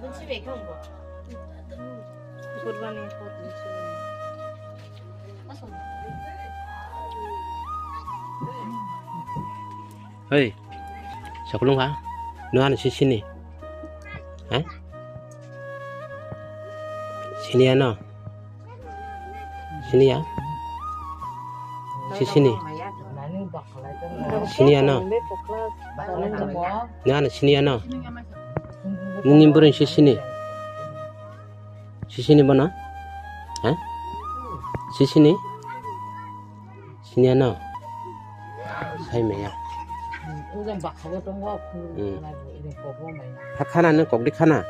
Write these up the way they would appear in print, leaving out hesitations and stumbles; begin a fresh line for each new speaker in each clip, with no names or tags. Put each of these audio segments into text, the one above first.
跟西北看过。
কুরবানি হচ্ছে
Hei, sao có luôn hả? Nó ăn xí xí nè. Hả? Xí nè nó. Xí nè. Xí xí nè. Xí nè nó. Nó ăn xí nè nó. Ním bữa xí xí nè. Xí xí nè bọn nó. Hả? Xí xí nè. Xí nè nó. Sao mày à?
우선 막 하고던 거 그, 나 이제 보고 막.
Hắc khana cọc đi khana.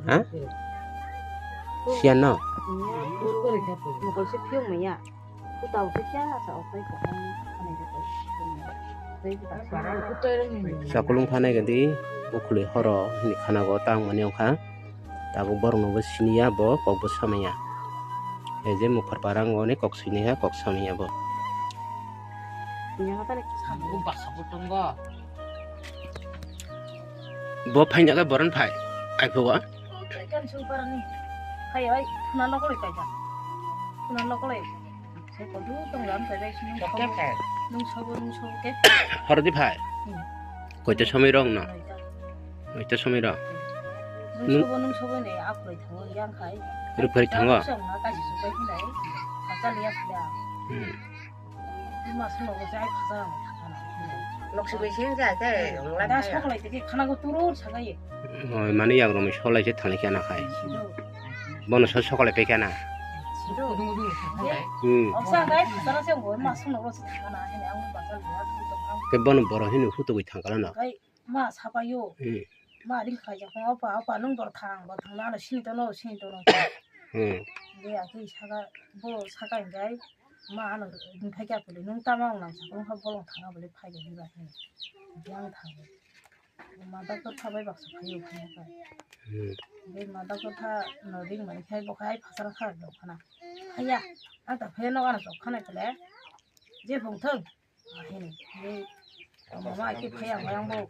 Hả? Xiên nó.
một cái xếp phiêu mày ạ cái tàu xếp giá sợ phải của con này đấy
Sao có luôn khana cái gì? Bố khuli horo ni khana go tang mani ông khá. Ta cũng bảo nó với sinia bo cọc bớt sao mày à? Cái gì một phát barang go này cọc sinia cọc sao mày à bo?
그냥 하다니
막 하고던 거.
Bo phải nhá cái boran phải. Ai phụ à?
kan suparani. Hay ấy, nó nó có lại cái gì? Nó có lại. Sẽ có đủ trong làm cái đấy nhưng không.
개
Nung sâu cái.
Horo đi phải. Có cho sao mày rong nó? Có cho sao mày rong?
nung sâu này áp lại thằng yang khai.
Rồi phải thằng à?
nó cái gì cũng cái này. Các lihat sudah. 이마 술 먹고 잘 가서
녹수가 신자 돼.
나 속을 되게 가나고 뚫어 차가이
Mana ya 그러면 서울에 제 thằng kia nào khai. Bọn nó sơ lại bé kia nào.
지루
Ừ.
없어 가이 가서서 뭐 이마 술 먹고 가나 해내 아무 바살 내가
Cái bọn nó bỏ hình hút tụi thằng cái nào.
가이 마 사봐요
Ừ.
마 링 가자 아빠 는 거탕 뭐 당나는 신도 너
Ừ.
내가 그 사가 뭐 사가인가이 마 안은 파게 앞에 눈 따마고 나 자꾸 한번 당하버리 파게 네가 해 그냥 타고 마다 거 타봐이 박수 파요 그냥
Ừ.
내 마다 거 타 너링 많이 해고 가이 파사라 타고 하나 하야 아따 배너 가나 쪽 하나 그래 이제 봉腾아해네 내 엄마 이렇게 배야 모양 뭐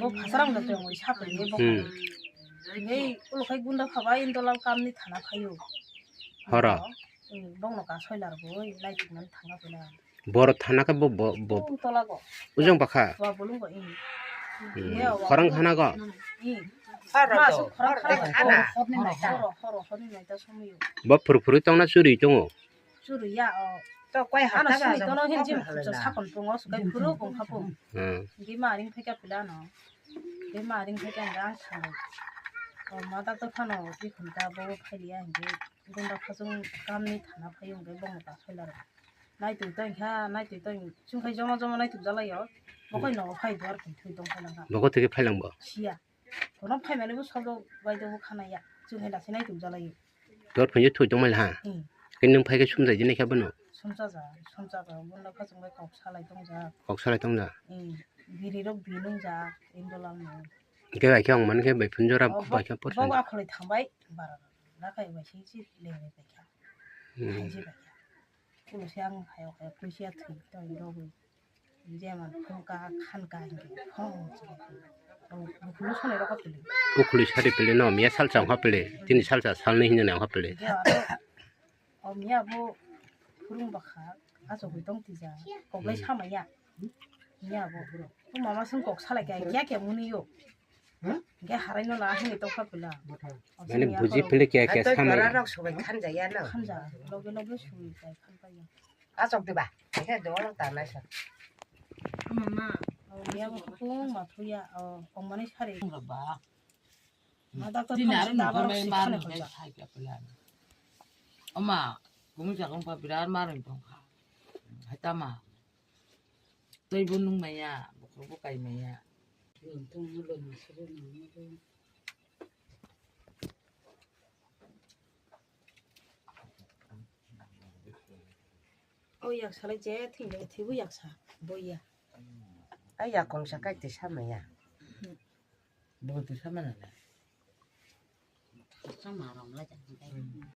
파사랑 같은 거 샤프 내 보고 내 올라가이 군다 파봐 인돌람 감니 타나 파요
Horo.
롱로 가 소이라고 나이 죽는 당가 보내
Boro thana ka bo
떠라고
ujang bakha.
와 보는 거
Khorang khana go.
알아도.
하나 허로 나이다 소미요
Bo purpuri tong na suri tongo.
주르야
또 quay học
하나
các
수리
bạn
떠는 현지 저 사건 봉어 수가 부르 봉하고
Ừ.
이게 마링 패가 빌라노 이게 마링 패가 랑 타고 마다 또 파노 이 군다 보고 팔이야 이제 군다 파송 감니 타나 파용 게 봉다 솔라로 나이 또 지금 좀 나이 잘라요 뭐가 있는 거 파이 도와를 좀 팔랑가
Bo 되게 팔랑 bo.
시야 그럼 팔면 이거 서로 와이도 하나야 지금 해라 나이 좀 잘라요
Dor phunju thu tong mal ha.
응
Cái nung phai cái sum dai jine kha bono.
손자가 뭔가 가정 왜 살아 동자
Kok sala tong da.
응 비리로 비능자 인도랑
Cái bài kyong man cái bài phun jora ba kya por.
뭐가 걸리 당바이 바라 나가 이거 신지 레베 백야
Ừ.
신지 백야 그로 생 하여 글씨야 또 이러고 이제만 평가 칸가 이게 불로 손에 이러고 들리
Ko khuli sari pele no mia sal chang ha pele. Tin sal cha sal ni hin na ha pele.
이게 알아 미야 뭐 부릉 바카 아주 그 뛰자 거기 참아야 미야 뭐 엄마 승곡 살아게 야게 문이요 이게 하라이노 나 힘이 또 파불라
Mane bhuji pele kya kya
tôi
samai.
nó đọc số bệnh khăn giải nó
칸자 로게 수이 잘 칸바요
á xong từ bà cái đó nó tàn lại sao
엄마 미야 뭐 마토야 엄마네 차례
bà
마다가
디나는
나바로
뭐
시간에
말은
걸자
살게 불라 엄마 공작은 봐 비란 말은 좀 했다마 tôi buồn nung mày à một cái cày mày à
약사를 제 튕겨 티브 약사 뭐야
ấy giờ còn sao cái từ sao mày à đâu từ sao mày này
sao mà rồng lại chẳng